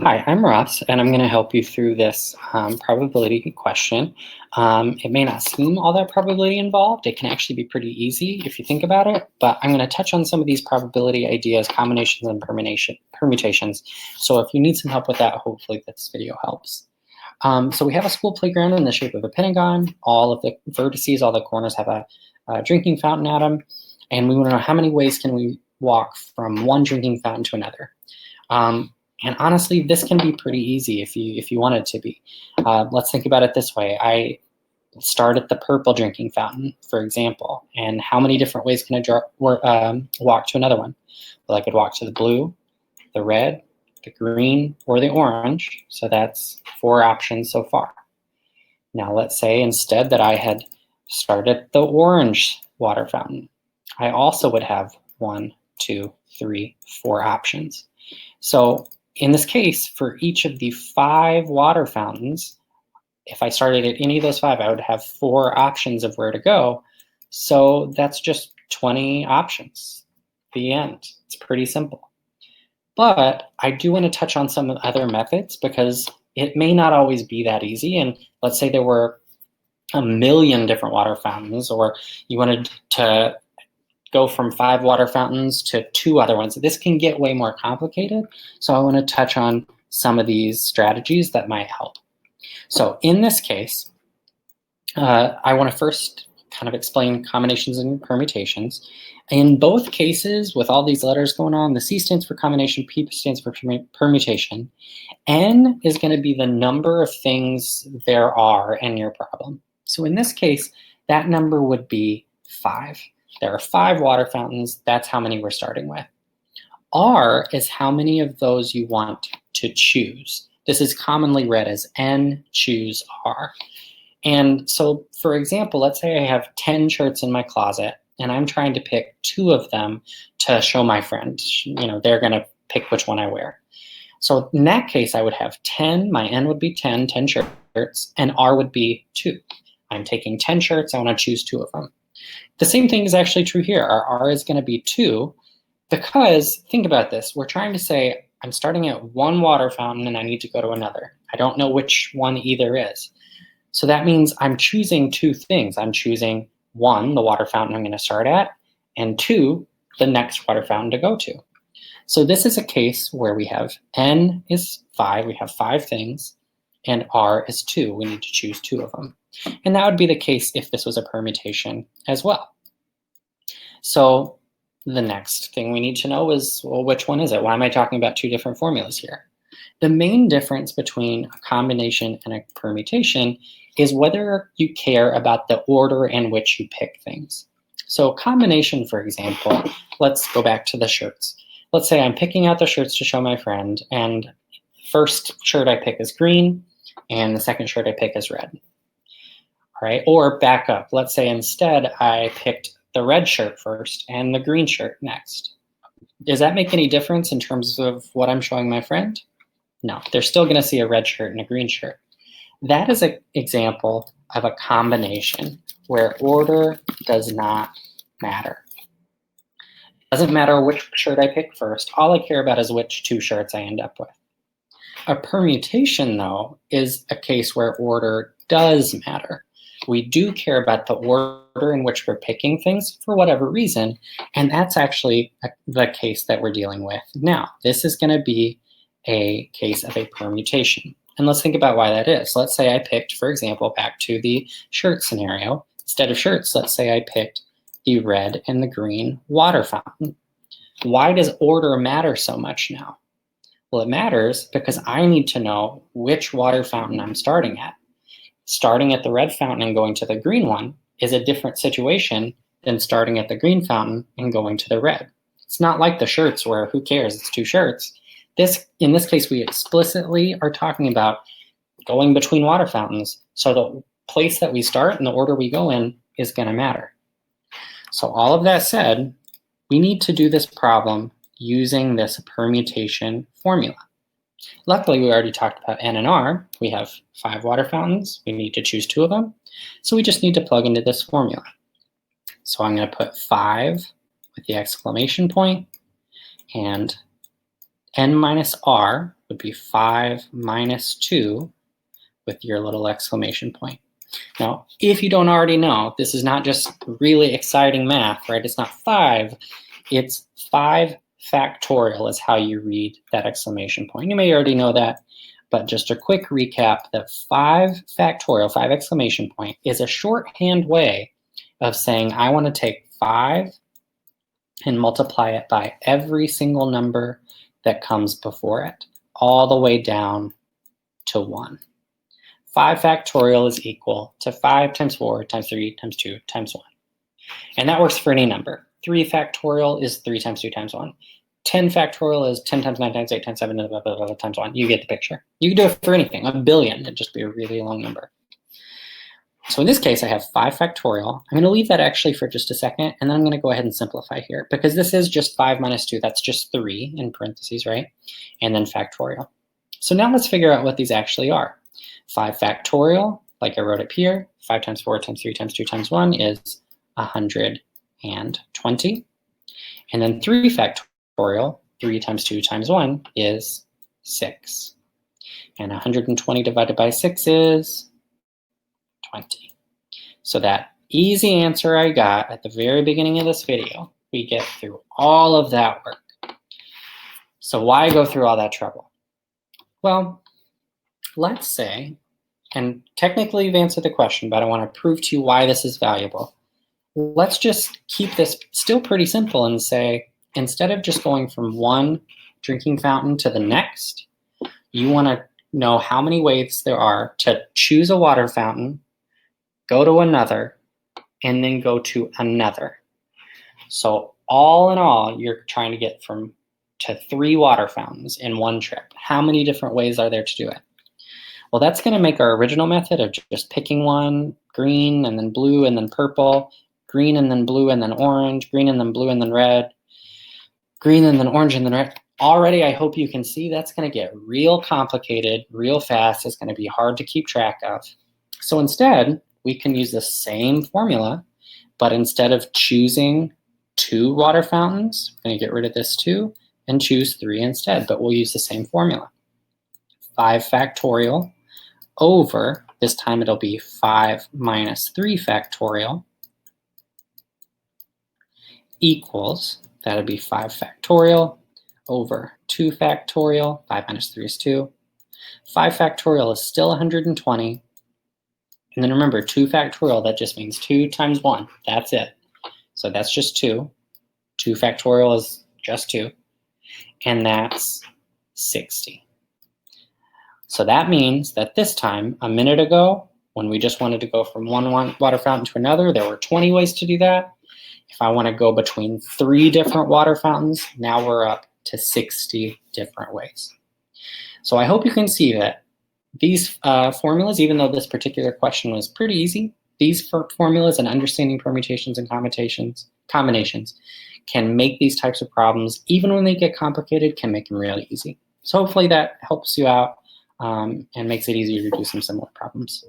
Hi, I'm Ross, and I'm going to help you through this probability question. It may not seem all that probability involved. It can actually be pretty easy if you think about it, but I'm going to touch on some of these probability ideas, combinations, and permutations. So if you need some help with that, hopefully this video helps. So we have a school playground in the shape of a pentagon. All of the vertices, all the corners have a drinking fountain at them, and we want to know how many ways can we walk from one drinking fountain to another. And honestly, this can be pretty easy if you want it to be. Let's think about it this way. I start at the purple drinking fountain, for example, and how many different ways can I walk to another one? Well, I could walk to the blue, the red, the green, or the orange. So that's 4 options so far. Now let's say instead that I had started at the orange water fountain. I also would have 1, 2, 3, 4 options. So in this case, for each of the 5 water fountains, if I started at any of those 5, I would have 4 options of where to go. So that's just 20 options. The end. It's pretty simple. But I do want to touch on some other methods because it may not always be that easy. And let's say there were a million different water fountains, or you wanted to go from 5 water fountains to 2 other ones. This can get way more complicated. So I want to touch on some of these strategies that might help. So in this case, I want to first kind of explain combinations and permutations. In both cases, with all these letters going on, the C stands for combination, P stands for permutation. N is going to be the number of things there are in your problem. So in this case, that number would be 5. There are 5 water fountains. That's how many we're starting with. R is how many of those you want to choose. This is commonly read as N choose R. And so, for example, let's say I have 10 shirts in my closet, and I'm trying to pick 2 of them to show my friend. You know, they're going to pick which one I wear. So in that case, I would have 10. My N would be 10 shirts, and R would be 2. I'm taking 10 shirts. I want to choose 2 of them. The same thing is actually true here. Our R is going to be 2 because, think about this. We're trying to say, I'm starting at one water fountain and I need to go to another. I don't know which one either is. So that means I'm choosing 2 things. I'm choosing 1, the water fountain I'm going to start at, and 2, the next water fountain to go to. So this is a case where we have N is 5, we have 5 things, and R is 2. We need to choose 2 of them. And that would be the case if this was a permutation as well. So the next thing we need to know is, well, which one is it? Why am I talking about 2 different formulas here? The main difference between a combination and a permutation is whether you care about the order in which you pick things. So combination, for example, let's go back to the shirts. Let's say I'm picking out the shirts to show my friend, and first shirt I pick is green, and the second shirt I pick is red. All right, or back up. Let's say instead I picked the red shirt first and the green shirt next. Does that make any difference in terms of what I'm showing my friend? No, they're still going to see a red shirt and a green shirt. That is an example of a combination where order does not matter. It doesn't matter which shirt I pick first. All I care about is which 2 shirts I end up with. A permutation, though, is a case where order does matter. We do care about the order in which we're picking things for whatever reason, and that's actually the case that we're dealing with now. This is going to be a case of a permutation. And let's think about why that is. Let's say I picked, for example, back to the shirt scenario. Instead of shirts, let's say I picked the red and the green water fountain. Why does order matter so much now? Well, it matters because I need to know which water fountain I'm starting at. Starting at the red fountain and going to the green one is a different situation than starting at the green fountain and going to the red. It's not like the shirts where who cares, it's 2 shirts. In this case, we explicitly are talking about going between water fountains. So the place that we start and the order we go in is going to matter. So all of that said, we need to do this problem using this permutation formula. Luckily, we already talked about N and R. We have 5 water fountains. We need to choose 2 of them. So we just need to plug into this formula. So I'm going to put 5 with the exclamation point and n minus r would be 5 minus 2 with your little exclamation point. Now, if you don't already know, this is not just really exciting math, right? It's not 5, it's 5 factorial is how you read that exclamation point. You may already know that, but just a quick recap that 5 factorial, 5 exclamation point, is a shorthand way of saying I want to take 5 and multiply it by every single number that comes before it, all the way down to 1. 5 factorial is equal to 5 times 4 times 3 times 2 times 1. And that works for any number. 3 factorial is 3 times 2 times 1. 10 factorial is 10 times 9 times 8 times 7 blah, blah, blah, times 1. You get the picture. You can do it for anything. A billion, it'd just be a really long number. So in this case, I have 5 factorial. I'm going to leave that actually for just a second, and then I'm going to go ahead and simplify here, because this is just 5 minus 2. That's just 3 in parentheses, right? And then factorial. So now let's figure out what these actually are. 5 factorial, like I wrote up here, 5 times 4 times 3 times 2 times 1 is 120. And then 3 factorial, 3 times 2 times 1 is 6. And 120 divided by 6 is 20. So that easy answer I got at the very beginning of this video, we get through all of that work. So why go through all that trouble? Well, let's say, and technically you've answered the question, but I want to prove to you why this is valuable. Let's just keep this still pretty simple and say, instead of just going from one drinking fountain to the next, you want to know how many ways there are to choose a water fountain, go to another, and then go to another. So all in all, you're trying to get to 3 water fountains in one trip. How many different ways are there to do it? Well, that's going to make our original method of just picking one, green and then blue and then purple, green and then blue and then orange, green and then blue and then red, green and then orange and then red. Already, I hope you can see that's going to get real complicated real fast. It's going to be hard to keep track of. So instead, we can use the same formula, but instead of choosing 2 water fountains, we're going to get rid of this 2 and choose 3 instead, but we'll use the same formula. 5 factorial over, this time it'll be 5 minus 3 factorial, equals, that'll be 5 factorial over 2 factorial, 5 minus 3 is 2. 5 factorial is still 120. And then remember, 2 factorial, that just means 2 times 1. That's it. So that's just 2. 2 factorial is just 2. And that's 60. So that means that this time, a minute ago, when we just wanted to go from one water fountain to another, there were 20 ways to do that. If I want to go between 3 different water fountains, now we're up to 60 different ways. So I hope you can see that these formulas, even though this particular question was pretty easy, these formulas and understanding permutations and combinations can make these types of problems, even when they get complicated, can make them really easy. So hopefully that helps you out and makes it easier to do some similar problems.